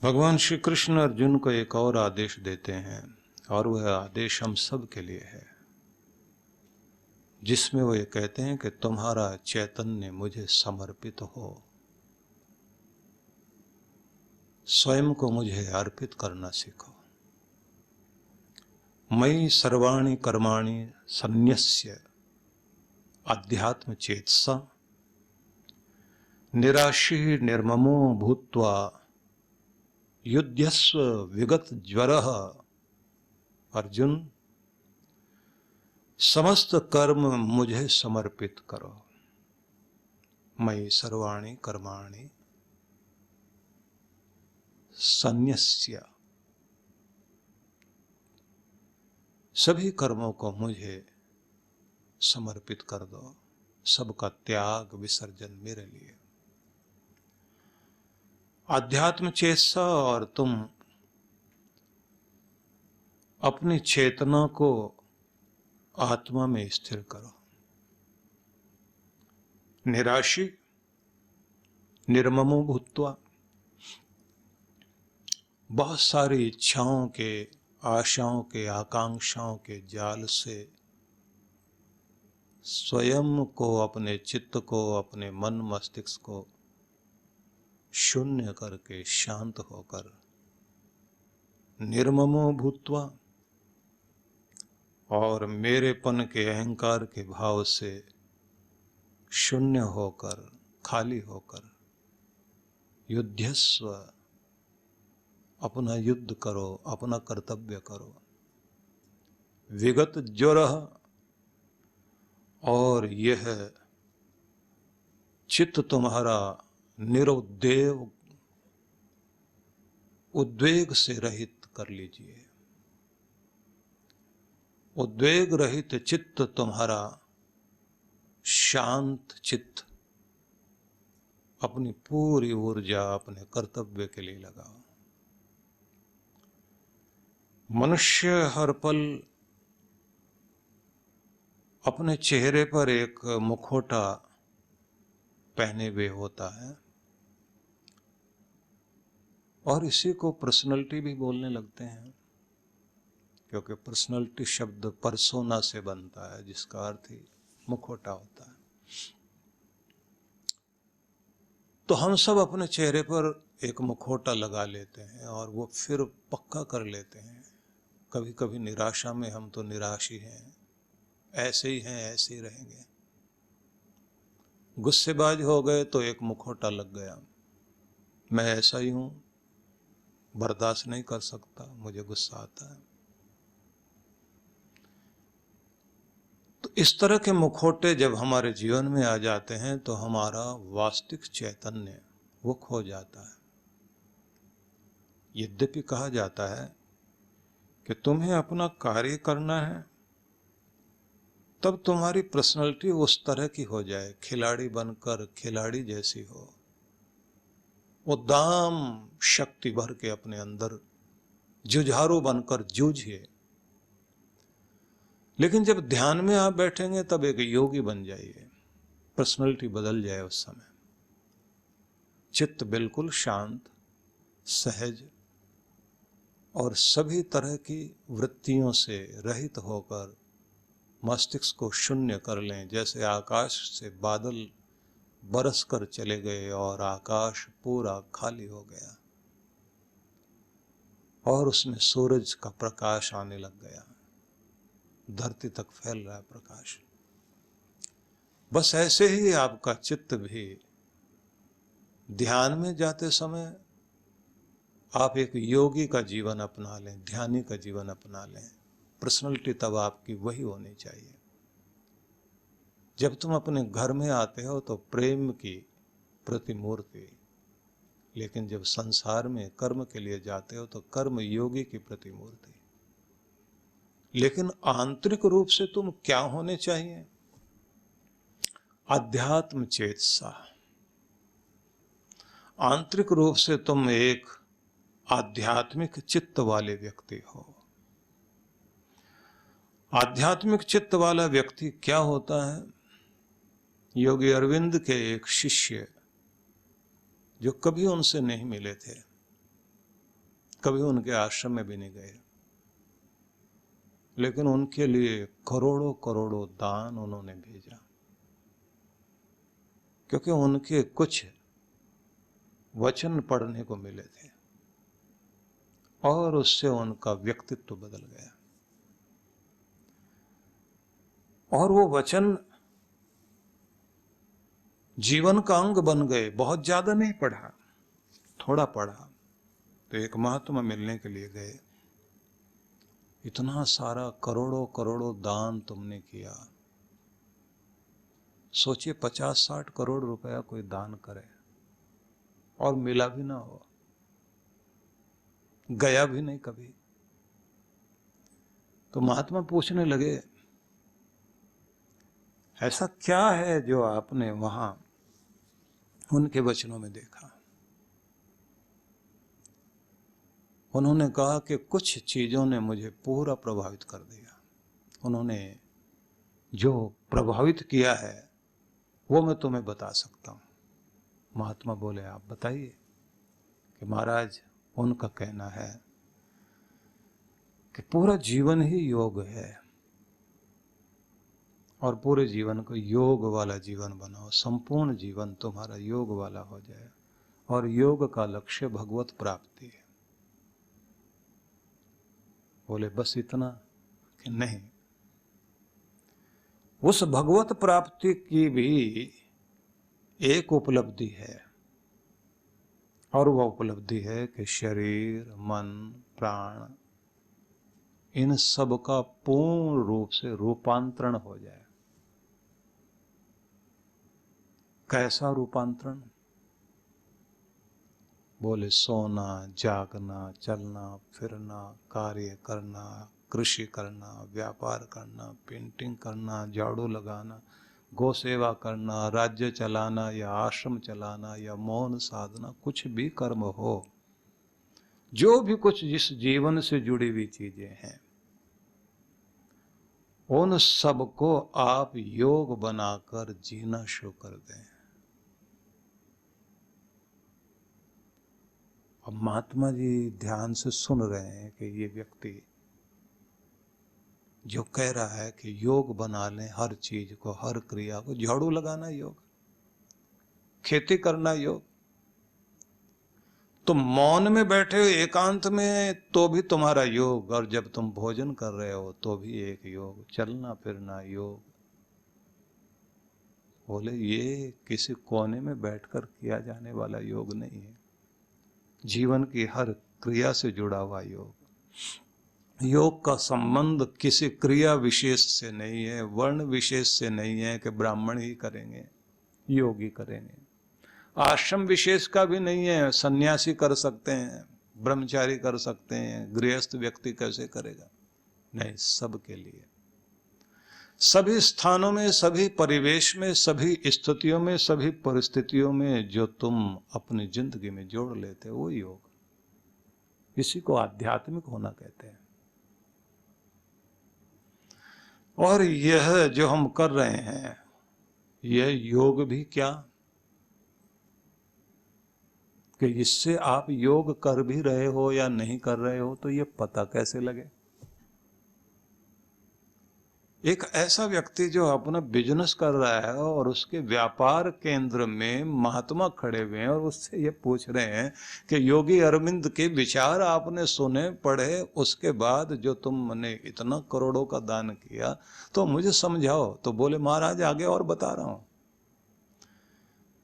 भगवान श्री कृष्ण अर्जुन को एक और आदेश देते हैं और वह आदेश हम सब के लिए है, जिसमें वो ये कहते हैं कि तुम्हारा चैतन्य मुझे समर्पित हो, स्वयं को मुझे अर्पित करना सीखो। मयि सर्वाणि कर्माणि सन्न्यस्य अध्यात्म चेतसा निराशी निर्ममो भूत्वा युध्यस्व विगत ज्वरः। अर्जुन, समस्त कर्म मुझे समर्पित करो। मयि सर्वाणि कर्माणि सन्न्यस्य, सभी कर्मों को मुझे समर्पित कर दो, सबका त्याग विसर्जन मेरे लिए। अध्यात्म चेतसा, और तुम अपनी चेतना को आत्मा में स्थिर करो। निराशी निर्ममो भूत्वा, बहुत सारी इच्छाओं के, आशाओं के, आकांक्षाओं के जाल से स्वयं को, अपने चित्त को, अपने मन मस्तिष्क को शून्य करके शांत होकर निर्ममो भूत्वा, और मेरेपन के, अहंकार के भाव से शून्य होकर, खाली होकर युध्यस्व, अपना युद्ध करो, अपना कर्तव्य करो। विगत ज्वरः, और यह चित्त तुम्हारा निरुद्वेग, उद्वेग से रहित कर लीजिए। उद्वेग रहित चित्त तुम्हारा, शांत चित्त, अपनी पूरी ऊर्जा अपने कर्तव्य के लिए लगाओ। मनुष्य हर पल अपने चेहरे पर एक मुखौटा पहने हुए होता है, और इसी को पर्सनैलिटी भी बोलने लगते हैं, क्योंकि पर्सनैलिटी शब्द परसोना से बनता है, जिसका अर्थ ही मुखौटा होता है। तो हम सब अपने चेहरे पर एक मुखौटा लगा लेते हैं और वो फिर पक्का कर लेते हैं। कभी कभी निराशा में हम तो निराश ही हैं, ऐसे ही हैं, ऐसे ही रहेंगे। गुस्सेबाज हो गए तो एक मुखौटा लग गया, मैं ऐसा ही हूं, बर्दाश्त नहीं कर सकता, मुझे गुस्सा आता है। तो इस तरह के मुखौटे जब हमारे जीवन में आ जाते हैं तो हमारा वास्तविक चैतन्य वो खो जाता है। यद्यपि कहा जाता है कि तुम्हें अपना कार्य करना है, तब तुम्हारी पर्सनालिटी उस तरह की हो जाए, खिलाड़ी बनकर खिलाड़ी जैसी हो, उद्दाम शक्ति भर के अपने अंदर जुझारू बनकर जूझिए। लेकिन जब ध्यान में आप बैठेंगे तब एक योगी बन जाइए, पर्सनालिटी बदल जाए। उस समय चित्त बिल्कुल शांत, सहज और सभी तरह की वृत्तियों से रहित होकर मस्तिष्क को शून्य कर लें, जैसे आकाश से बादल बरस कर चले गए और आकाश पूरा खाली हो गया और उसमें सूरज का प्रकाश आने लग गया, धरती तक फैल रहा है प्रकाश। बस ऐसे ही आपका चित्त भी ध्यान में जाते समय आप एक योगी का जीवन अपना लें, ध्यानी का जीवन अपना लें। पर्सनालिटी तब आपकी वही होनी चाहिए। जब तुम अपने घर में आते हो तो प्रेम की प्रतिमूर्ति, लेकिन जब संसार में कर्म के लिए जाते हो तो कर्म योगी की प्रतिमूर्ति। लेकिन आंतरिक रूप से तुम क्या होने चाहिए? अध्यात्म चेतसा। आंतरिक रूप से तुम एक आध्यात्मिक चित्त वाले व्यक्ति हो। आध्यात्मिक चित्त वाला व्यक्ति क्या होता है? योगी अरविंद के एक शिष्य जो कभी उनसे नहीं मिले थे, कभी उनके आश्रम में भी नहीं गए, लेकिन उनके लिए करोड़ों करोड़ों दान उन्होंने भेजा, क्योंकि उनके कुछ वचन पढ़ने को मिले थे और उससे उनका व्यक्तित्व बदल गया। और वो वचन जीवन का अंग बन गए। बहुत ज्यादा नहीं पढ़ा, थोड़ा पढ़ा। तो एक महात्मा मिलने के लिए गए, इतना सारा करोड़ों करोड़ों दान तुमने किया, सोचिए 50-60 करोड़ रुपया कोई दान करे और मिला भी ना हो, गया भी नहीं कभी। तो महात्मा पूछने लगे, ऐसा क्या है जो आपने वहां उनके वचनों में देखा? उन्होंने कहा कि कुछ चीजों ने मुझे पूरा प्रभावित कर दिया। उन्होंने जो प्रभावित किया है वो मैं तुम्हें बता सकता हूं। महात्मा बोले, आप बताइए। कि महाराज, उनका कहना है कि पूरा जीवन ही योग है और पूरे जीवन को योग वाला जीवन बनाओ, संपूर्ण जीवन तुम्हारा योग वाला हो जाए और योग का लक्ष्य भगवत प्राप्ति है। बोले, बस इतना? कि नहीं, उस भगवत प्राप्ति की भी एक उपलब्धि है, और वह उपलब्धि है कि शरीर, मन, प्राण, इन सब का पूर्ण रूप से रूपांतरण हो जाए। कैसा रूपांतरण? बोले, सोना, जागना, चलना फिरना, कार्य करना, कृषि करना, व्यापार करना, पेंटिंग करना, झाड़ू लगाना, गौ सेवा करना, राज्य चलाना या आश्रम चलाना या मौन साधना, कुछ भी कर्म हो, जो भी कुछ जिस जीवन से जुड़ी हुई चीजें हैं, उन सबको आप योग बनाकर जीना शुरू कर दें। अब महात्मा जी ध्यान से सुन रहे हैं कि ये व्यक्ति जो कह रहा है कि योग बना लें, हर चीज को, हर क्रिया को, झाड़ू लगाना योग, खेती करना योग, तुम मौन में बैठे हो एकांत में तो भी तुम्हारा योग, और जब तुम भोजन कर रहे हो तो भी एक योग, चलना फिरना योग। बोले, ये किसी कोने में बैठकर किया जाने वाला योग नहीं है, जीवन की हर क्रिया से जुड़ा हुआ योग। योग का संबंध किसी क्रिया विशेष से नहीं है, वर्ण विशेष से नहीं है कि ब्राह्मण ही करेंगे, योगी करेंगे। आश्रम विशेष का भी नहीं है, सन्यासी कर सकते हैं, ब्रह्मचारी कर सकते हैं, गृहस्थ व्यक्ति कैसे करेगा? नहीं, सबके लिए, सभी स्थानों में, सभी परिवेश में, सभी स्थितियों में, सभी परिस्थितियों में जो तुम अपनी जिंदगी में जोड़ लेते हो वो योग, इसी को आध्यात्मिक होना कहते हैं। और यह जो हम कर रहे हैं, यह योग भी क्या कि इससे आप योग कर भी रहे हो या नहीं कर रहे हो तो ये पता कैसे लगे? एक ऐसा व्यक्ति जो अपना बिजनेस कर रहा है और उसके व्यापार केंद्र में महात्मा खड़े हुए हैं और उससे ये पूछ रहे हैं कि योगी अरविंद के विचार आपने सुने, पढ़े, उसके बाद जो तुमने इतना करोड़ों का दान किया तो मुझे समझाओ। तो बोले, महाराज आगे और बता रहा हूं।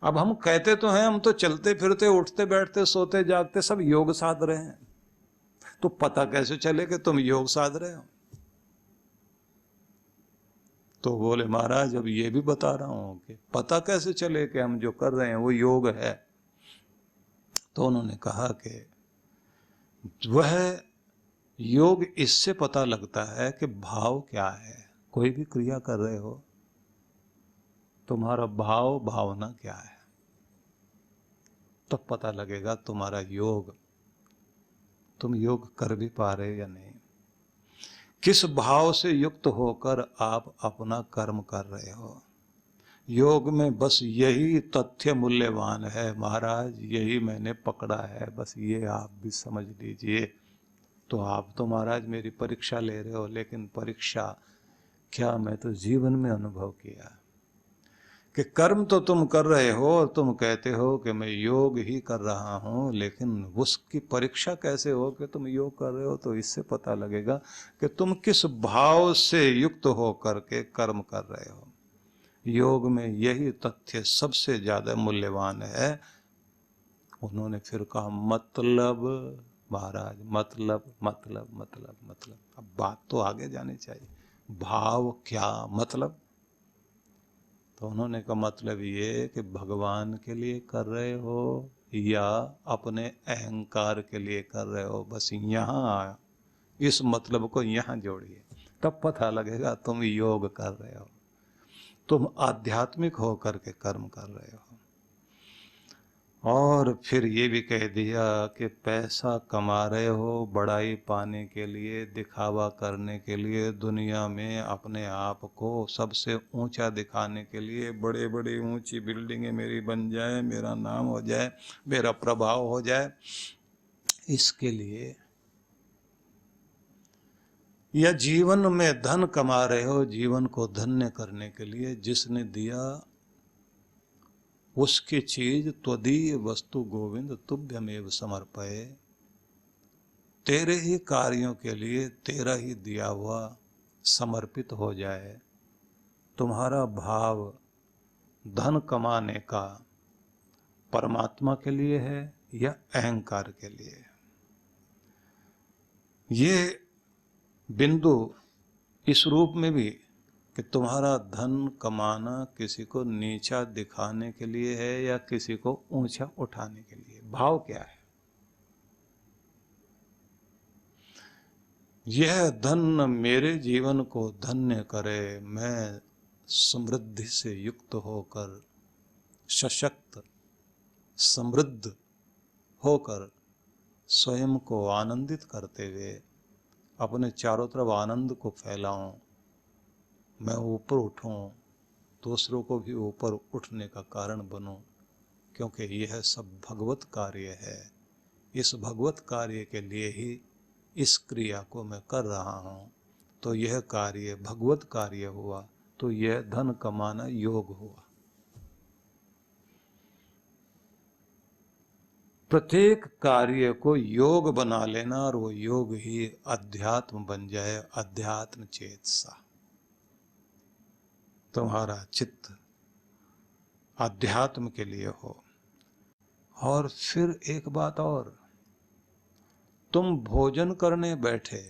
अब हम कहते तो हैं, हम तो चलते फिरते, उठते बैठते, सोते जागते सब योग साध रहे हैं, तो पता कैसे चले कि तुम योग साध रहे हो? तो बोले, महाराज अब ये भी बता रहा हूं कि पता कैसे चले कि हम जो कर रहे हैं वो योग है? तो उन्होंने कहा कि वह योग इससे पता लगता है कि भाव क्या है। कोई भी क्रिया कर रहे हो, तुम्हारा भाव, भावना क्या है, तब पता लगेगा तुम्हारा योग, तुम योग कर भी पा रहे या नहीं, किस भाव से युक्त होकर आप अपना कर्म कर रहे हो। योग में बस यही तथ्य मूल्यवान है महाराज, यही मैंने पकड़ा है, बस ये आप भी समझ लीजिए। तो आप तो महाराज मेरी परीक्षा ले रहे हो, लेकिन परीक्षा क्या, मैं तो जीवन में अनुभव किया कि कर्म तो तुम कर रहे हो और तुम कहते हो कि मैं योग ही कर रहा हूं, लेकिन उसकी परीक्षा कैसे हो कि तुम योग कर रहे हो, तो इससे पता लगेगा कि तुम किस भाव से युक्त हो करके कर्म कर रहे हो। योग में यही तथ्य सबसे ज्यादा मूल्यवान है। उन्होंने फिर कहा मतलब महाराज, मतलब मतलब मतलब मतलब, अब बात तो आगे जानी चाहिए, भाव क्या मतलब। तो उन्होंने कहा मतलब ये कि भगवान के लिए कर रहे हो या अपने अहंकार के लिए कर रहे हो, बस यहाँ इस मतलब को यहाँ जोड़िए, तब पता लगेगा तुम योग कर रहे हो, तुम आध्यात्मिक हो करके कर्म कर रहे हो। और फिर ये भी कह दिया कि पैसा कमा रहे हो बड़ाई पाने के लिए, दिखावा करने के लिए, दुनिया में अपने आप को सबसे ऊंचा दिखाने के लिए, बड़े बड़े ऊंची बिल्डिंगें मेरी बन जाए, मेरा नाम हो जाए, मेरा प्रभाव हो जाए, इसके लिए। या जीवन में धन कमा रहे हो जीवन को धन्य करने के लिए, जिसने दिया उसकी चीज त्वदीय वस्तु गोविंद तुभ्यमेव समर्पये, तेरे ही कार्यों के लिए तेरा ही दिया हुआ समर्पित हो जाए। तुम्हारा भाव धन कमाने का परमात्मा के लिए है या अहंकार के लिए। ये बिंदु इस रूप में भी कि तुम्हारा धन कमाना किसी को नीचा दिखाने के लिए है या किसी को ऊंचा उठाने के लिए, भाव क्या है। यह धन मेरे जीवन को धन्य करे, मैं समृद्धि से युक्त होकर, सशक्त समृद्ध होकर स्वयं को आनंदित करते हुए अपने चारों तरफ आनंद को फैलाऊं, मैं ऊपर उठूं, दूसरों को भी ऊपर उठने का कारण बनूं, क्योंकि यह सब भगवत कार्य है। इस भगवत कार्य के लिए ही इस क्रिया को मैं कर रहा हूं। तो यह कार्य भगवत कार्य हुआ, तो यह धन कमाना योग हुआ। प्रत्येक कार्य को योग बना लेना और वो योग ही अध्यात्म बन जाए, अध्यात्म चेतसा। तुम्हारा चित्त अध्यात्म के लिए हो। और फिर एक बात और, तुम भोजन करने बैठे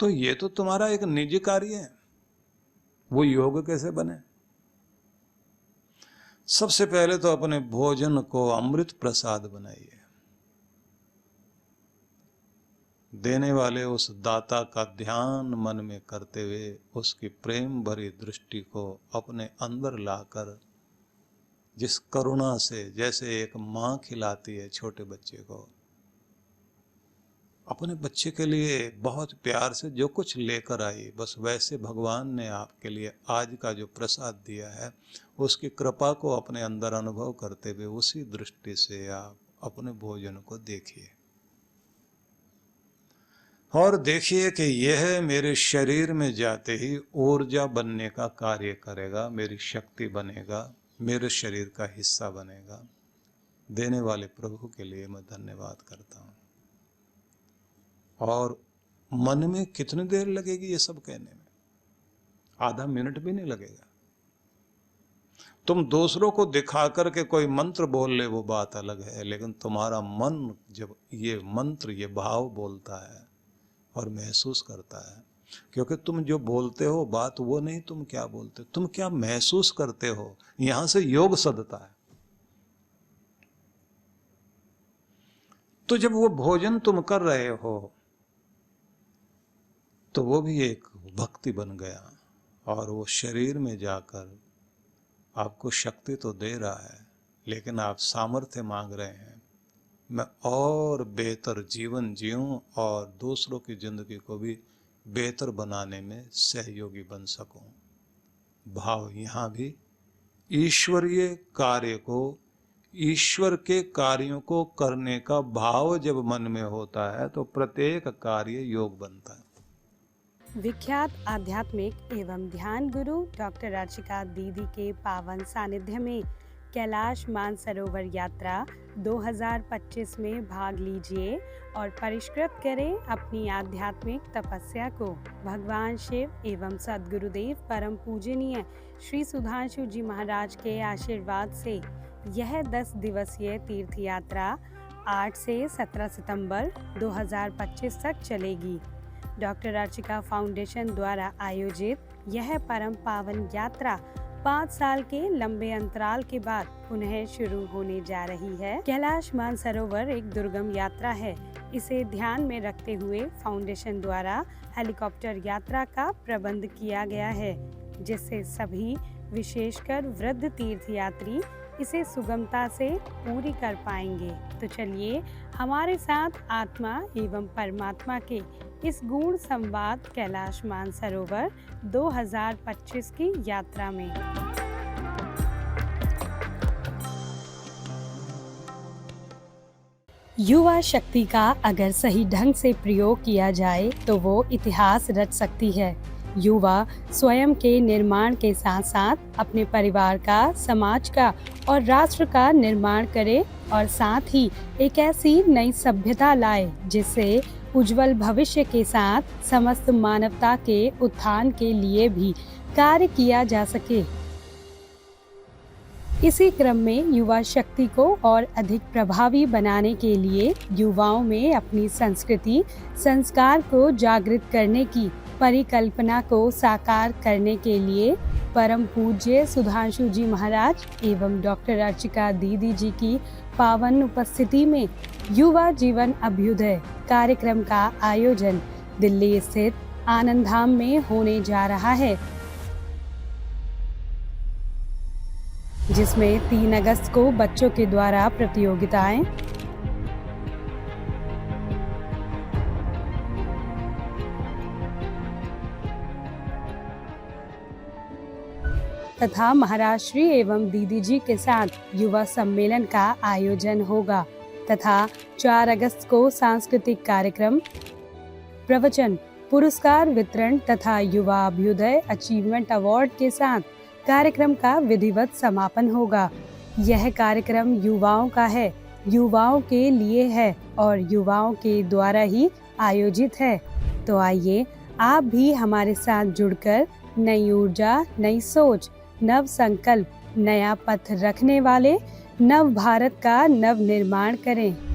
तो ये तो तुम्हारा एक निजी कार्य है, वो योग कैसे बने। सबसे पहले तो अपने भोजन को अमृत प्रसाद बनाइए। देने वाले उस दाता का ध्यान मन में करते हुए उसकी प्रेम भरी दृष्टि को अपने अंदर लाकर, जिस करुणा से, जैसे एक माँ खिलाती है छोटे बच्चे को, अपने बच्चे के लिए बहुत प्यार से जो कुछ लेकर आई, बस वैसे भगवान ने आपके लिए आज का जो प्रसाद दिया है, उसकी कृपा को अपने अंदर अनुभव करते हुए उसी दृष्टि से आप अपने भोजन को देखिए। और देखिए कि यह मेरे शरीर में जाते ही ऊर्जा बनने का कार्य करेगा, मेरी शक्ति बनेगा, मेरे शरीर का हिस्सा बनेगा। देने वाले प्रभु के लिए मैं धन्यवाद करता हूँ। और मन में कितनी देर लगेगी ये सब कहने में, आधा मिनट भी नहीं लगेगा। तुम दूसरों को दिखा करके कोई मंत्र बोल ले वो बात अलग है, लेकिन तुम्हारा मन जब ये मंत्र, ये भाव बोलता है और महसूस करता है, क्योंकि तुम जो बोलते हो बात वो नहीं तुम क्या बोलते, तुम क्या महसूस करते हो, यहां से योग सदता है। तो जब वो भोजन तुम कर रहे हो तो वो भी एक भक्ति बन गया, और वो शरीर में जाकर आपको शक्ति तो दे रहा है, लेकिन आप सामर्थ्य मांग रहे हैं, मैं और बेहतर जीवन जीऊं और दूसरों की जिंदगी को भी बेहतर बनाने में सहयोगी बन सकूं। भाव यहाँ भी ईश्वरीय कार्य को, ईश्वर के कार्यों को करने का भाव जब मन में होता है तो प्रत्येक कार्य योग बनता है। विख्यात आध्यात्मिक एवं ध्यान गुरु डॉक्टर अर्चिका दीदी के पावन सानिध्य में कैलाश मानसरोवर यात्रा 2025 में भाग लीजिए और परिष्कृत करें अपनी आध्यात्मिक तपस्या को। भगवान शिव एवं सद्गुरुदेव परम पूजनीय श्री सुधांशु जी महाराज के आशीर्वाद से यह 10 दिवसीय तीर्थ यात्रा 8 से 17 सितंबर 2025 तक चलेगी। डॉक्टर अर्चिका फाउंडेशन द्वारा आयोजित यह परम पावन यात्रा 5 साल के लंबे अंतराल के बाद पुनः शुरू होने जा रही है। कैलाश मानसरोवर एक दुर्गम यात्रा है। इसे ध्यान में रखते हुए फाउंडेशन द्वारा हेलीकॉप्टर यात्रा का प्रबंध किया गया है, जिससे सभी विशेषकर वृद्ध तीर्थयात्री इसे सुगमता से पूरी कर पाएंगे। तो चलिए हमारे साथ आत्मा एवं परमात्मा के इस गूढ़ संवाद कैलाश मानसरोवर 2025 की यात्रा में। युवा शक्ति का अगर सही ढंग से प्रयोग किया जाए तो वो इतिहास रच सकती है। युवा स्वयं के निर्माण के साथ साथ अपने परिवार का, समाज का और राष्ट्र का निर्माण करे और साथ ही एक ऐसी नई सभ्यता लाए जिससे उज्जवल भविष्य के साथ समस्त मानवता के उत्थान के लिए भी कार्य किया जा सके। इसी क्रम में युवा शक्ति को और अधिक प्रभावी बनाने के लिए युवाओं में अपनी संस्कृति, संस्कार को जागृत करने की परिकल्पना को साकार करने के लिए परम पूज्य सुधांशु जी महाराज एवं डॉक्टर अर्चिका दीदी जी की पावन उपस्थिति में युवा जीवन अभ्युदय कार्यक्रम का आयोजन दिल्ली स्थित आनंद धाम में होने जा रहा है, जिसमें 3 अगस्त को बच्चों के द्वारा प्रतियोगिताएं, तथा महाराज श्री एवं दीदी जी के साथ युवा सम्मेलन का आयोजन होगा तथा 4 अगस्त को सांस्कृतिक कार्यक्रम, प्रवचन, पुरस्कार वितरण तथा युवा अभ्युदय अचीवमेंट अवार्ड के साथ कार्यक्रम का विधिवत समापन होगा। यह कार्यक्रम युवाओं का है, युवाओं के लिए है और युवाओं के द्वारा ही आयोजित है। तो आइए आप भी हमारे साथ जुड़कर नई ऊर्जा, नई सोच, नव संकल्प, नया पथ रखने वाले नव भारत का नव निर्माण करें।